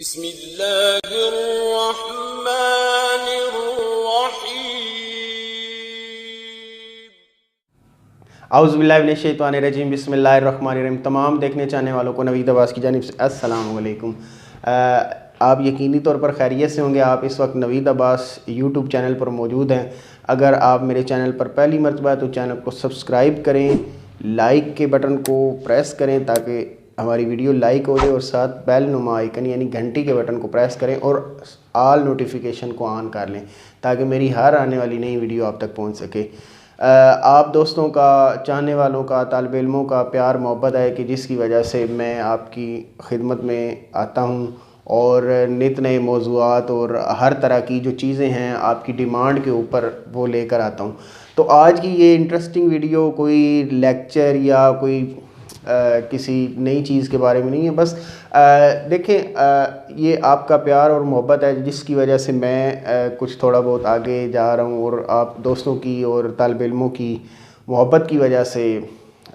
بسم اللہ الرحمن الرحیم۔ اعوذ باللہ من الشیطان الرجیم، بسم اللہ الرحمن الرحیم۔ تمام دیکھنے چاہنے والوں کو نوید عباس کی جانب سے السلام علیکم۔ آپ یقینی طور پر خیریت سے ہوں گے۔ آپ اس وقت نوید عباس یوٹیوب چینل پر موجود ہیں۔ اگر آپ میرے چینل پر پہلی مرتبہ تو چینل کو سبسکرائب کریں، لائک کے بٹن کو پریس کریں تاکہ ہماری ویڈیو لائک ہو جائے، اور ساتھ بیل نما آئیکن یعنی گھنٹی کے بٹن کو پریس کریں اور آل نوٹیفیکیشن کو آن کر لیں تاکہ میری ہر آنے والی نئی ویڈیو آپ تک پہنچ سکے۔ آپ دوستوں کا، چاہنے والوں کا، طالب علموں کا پیار محبت ہے کہ جس کی وجہ سے میں آپ کی خدمت میں آتا ہوں اور نت نئے موضوعات اور ہر طرح کی جو چیزیں ہیں آپ کی ڈیمانڈ کے اوپر وہ لے کر آتا ہوں۔ تو آج کی یہ انٹرسٹنگ ویڈیو کوئی لیکچر یا کوئی کسی نئی چیز کے بارے میں نہیں ہے، بس دیکھیں یہ آپ کا پیار اور محبت ہے جس کی وجہ سے میں کچھ تھوڑا بہت آگے جا رہا ہوں، اور آپ دوستوں کی اور طالب علموں کی محبت کی وجہ سے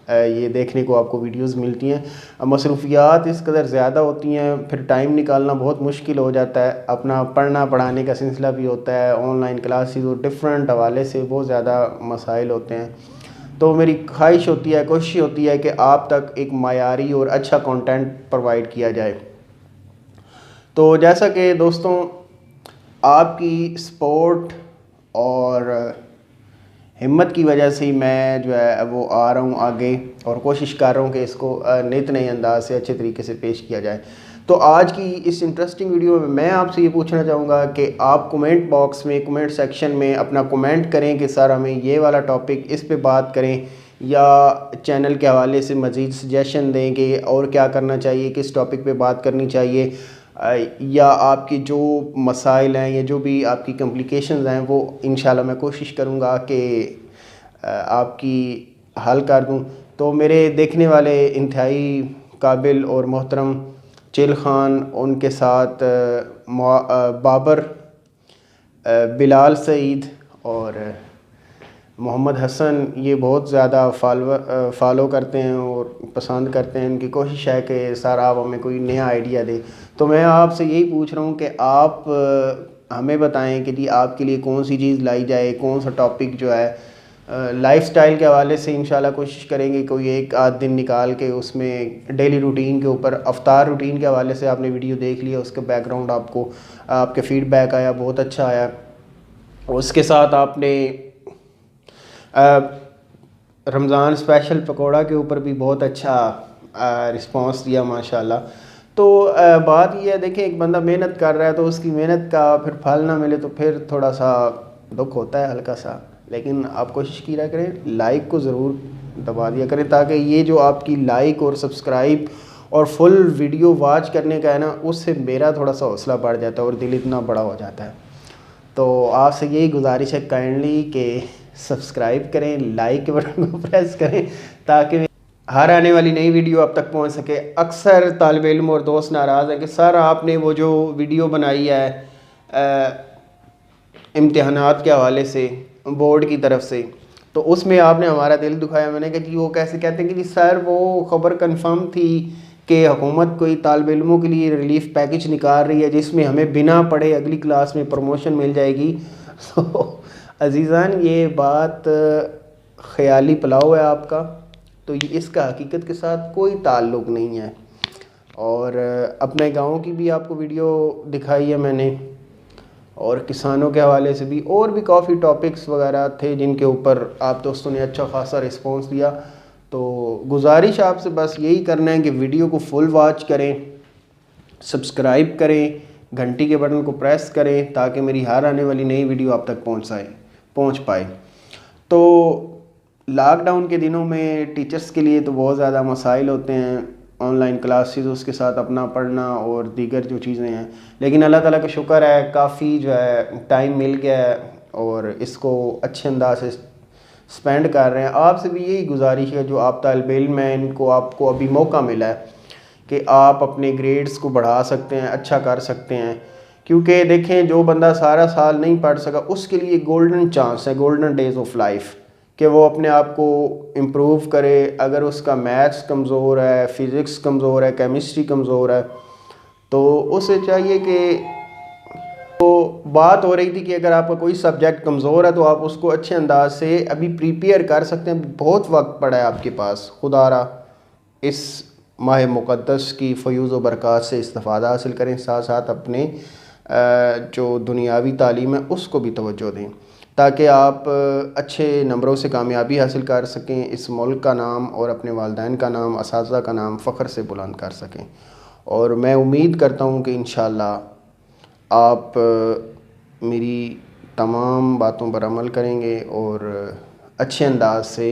یہ دیکھنے کو آپ کو ویڈیوز ملتی ہیں۔ مصروفیات اس قدر زیادہ ہوتی ہیں، پھر ٹائم نکالنا بہت مشکل ہو جاتا ہے، اپنا پڑھنا پڑھانے کا سلسلہ بھی ہوتا ہے، آن لائن کلاسز اور ڈفرینٹ حوالے سے بہت زیادہ مسائل ہوتے ہیں۔ تو میری خواہش ہوتی ہے، کوشش ہوتی ہے کہ آپ تک ایک معیاری اور اچھا کنٹینٹ پرووائڈ کیا جائے۔ تو جیسا کہ دوستوں آپ کی سپورٹ اور ہمت کی وجہ سے ہی میں جو ہے وہ آ رہا ہوں آگے، اور کوشش کر رہا ہوں کہ اس کو نت نئے انداز سے اچھے طریقے سے پیش کیا جائے۔ تو آج کی اس انٹرسٹنگ ویڈیو میں آپ سے یہ پوچھنا چاہوں گا کہ آپ کومنٹ باکس میں، کومنٹ سیکشن میں اپنا کومنٹ کریں کہ سر ہمیں یہ والا ٹاپک اس پہ بات کریں، یا چینل کے حوالے سے مزید سجیشن دیں کہ اور کیا کرنا چاہیے، کس ٹاپک پہ بات کرنی چاہیے، یا آپ کی جو مسائل ہیں یا جو بھی آپ کی کمپلیکیشنز ہیں وہ انشاءاللہ میں کوشش کروں گا کہ آپ کی حل کر دوں۔ تو میرے دیکھنے والے انتہائی قابل اور محترم چل خان، ان کے ساتھ بابر، بلال سعید اور محمد حسن، یہ بہت زیادہ فالو کرتے ہیں اور پسند کرتے ہیں۔ ان کی کوشش ہے کہ سر آپ ہمیں کوئی نیا آئیڈیا دیں۔ تو میں آپ سے یہی پوچھ رہا ہوں کہ آپ ہمیں بتائیں کہ جی آپ کے لیے کون سی چیز لائی جائے، کون سا ٹاپک جو ہے لائف سٹائل کے حوالے سے انشاءاللہ کوشش کریں گے کوئی ایک آدھ دن نکال کے اس میں ڈیلی روٹین کے اوپر، افطار روٹین کے حوالے سے آپ نے ویڈیو دیکھ لیا، اس کے بیک گراؤنڈ آپ کو آپ کے فیڈ بیک آیا، بہت اچھا آیا۔ اس کے ساتھ آپ نے رمضان اسپیشل پکوڑا کے اوپر بھی بہت اچھا رسپانس دیا ماشاءاللہ۔ تو بات یہ ہے، دیکھیں ایک بندہ محنت کر رہا ہے تو اس کی محنت کا پھر پھل نہ ملے تو پھر تھوڑا سا دکھ ہوتا ہے، ہلکا سا، لیکن آپ کوشش کیا کریں، لائک کو ضرور دبا دیا کریں تاکہ یہ جو آپ کی لائک اور سبسکرائب اور فل ویڈیو واچ کرنے کا ہے نا، اس سے میرا تھوڑا سا حوصلہ بڑھ جاتا ہے اور دل اتنا بڑا ہو جاتا ہے۔ تو آپ سے یہی گزارش ہے کائنڈلی کہ سبسکرائب کریں، لائک کے بٹن کو پریس کریں تاکہ ہر آنے والی نئی ویڈیو آپ تک پہنچ سکے۔ اکثر طالب علم اور دوست ناراض ہیں کہ سر آپ نے وہ جو ویڈیو بنائی ہے امتحانات کے حوالے سے بورڈ کی طرف سے، تو اس میں آپ نے ہمارا دل دکھایا۔ میں نے کہا جی وہ کیسے؟ کہتے ہیں کہ جی سر وہ خبر کنفرم تھی کہ حکومت کوئی طالب علموں کے لیے ریلیف پیکج نکال رہی ہے جس میں ہمیں بنا پڑھے اگلی کلاس میں پروموشن مل جائے گی۔ عزیزان یہ بات خیالی پلاؤ ہے آپ کا، تو اس کا حقیقت کے ساتھ کوئی تعلق نہیں ہے۔ اور اپنے گاؤں کی بھی آپ کو ویڈیو دکھائی ہے میں نے، اور کسانوں کے حوالے سے بھی، اور بھی کافی ٹاپکس وغیرہ تھے جن کے اوپر آپ دوستوں نے اچھا خاصا رسپانس دیا۔ تو گزارش آپ سے بس یہی کرنا ہے کہ ویڈیو کو فل واچ کریں، سبسکرائب کریں، گھنٹی کے بٹن کو پریس کریں تاکہ میری ہر آنے والی نئی ویڈیو آپ تک پہنچ پائے۔ تو لاک ڈاؤن کے دنوں میں ٹیچرز کے لیے تو بہت زیادہ مسائل ہوتے ہیں، آن لائن کلاسز، اس کے ساتھ اپنا پڑھنا اور دیگر جو چیزیں ہیں، لیکن اللہ تعالیٰ کا شکر ہے کافی جو ہے ٹائم مل گیا ہے اور اس کو اچھے انداز سے سپینڈ کر رہے ہیں۔ آپ سے بھی یہی گزارش ہے جو آپ طالب علم ہیں، آپ کو ابھی موقع ملا ہے کہ آپ اپنے گریڈز کو بڑھا سکتے ہیں، اچھا کر سکتے ہیں، کیونکہ دیکھیں جو بندہ سارا سال نہیں پڑھ سکا اس کے لیے گولڈن چانس ہے، گولڈن ڈیز آف لائف، کہ وہ اپنے آپ کو امپروو کرے۔ اگر اس کا میتھس کمزور ہے، فزکس کمزور ہے، کیمسٹری کمزور ہے، تو اسے چاہیے کہ تو بات ہو رہی تھی کہ اگر آپ کا کوئی سبجیکٹ کمزور ہے تو آپ اس کو اچھے انداز سے ابھی پریپیئر کر سکتے ہیں. بہت وقت پڑا ہے آپ کے پاس. خدا را اس ماہ مقدس کی فیوز و برکات سے استفادہ حاصل کریں, ساتھ ساتھ اپنے جو دنیاوی تعلیم ہے اس کو بھی توجہ دیں تاکہ آپ اچھے نمبروں سے کامیابی حاصل کر سکیں, اس ملک کا نام اور اپنے والدین کا نام, اساتذہ کا نام فخر سے بلند کر سکیں. اور میں امید کرتا ہوں کہ انشاءاللہ آپ میری تمام باتوں پر عمل کریں گے اور اچھے انداز سے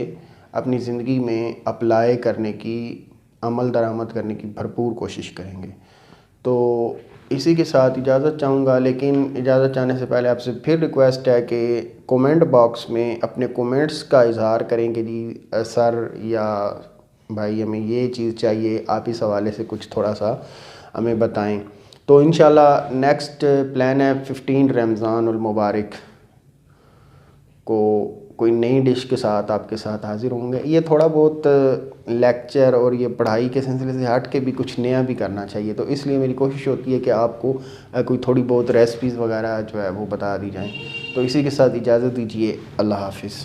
اپنی زندگی میں اپلائی کرنے کی, عمل درآمد کرنے کی بھرپور کوشش کریں گے. تو اسی کے ساتھ اجازت چاہوں گا, لیکن اجازت چاہنے سے پہلے آپ سے پھر ریکویسٹ ہے کہ کومنٹ باکس میں اپنے کومنٹس کا اظہار کریں کہ جی سر یا بھائی ہمیں یہ چیز چاہیے, آپ اس حوالے سے کچھ تھوڑا سا ہمیں بتائیں. تو انشاءاللہ نیکسٹ پلان ہے 15 رمضان المبارک کو کوئی نئی ڈش کے ساتھ آپ کے ساتھ حاضر ہوں گے. یہ تھوڑا بہت لیکچر اور یہ پڑھائی کے سلسلے سے ہٹ کے بھی کچھ نیا بھی کرنا چاہیے, تو اس لیے میری کوشش ہوتی ہے کہ آپ کو کوئی تھوڑی بہت ریسپیز وغیرہ جو ہے وہ بتا دی جائیں. تو اسی کے ساتھ اجازت دیجیے, اللہ حافظ.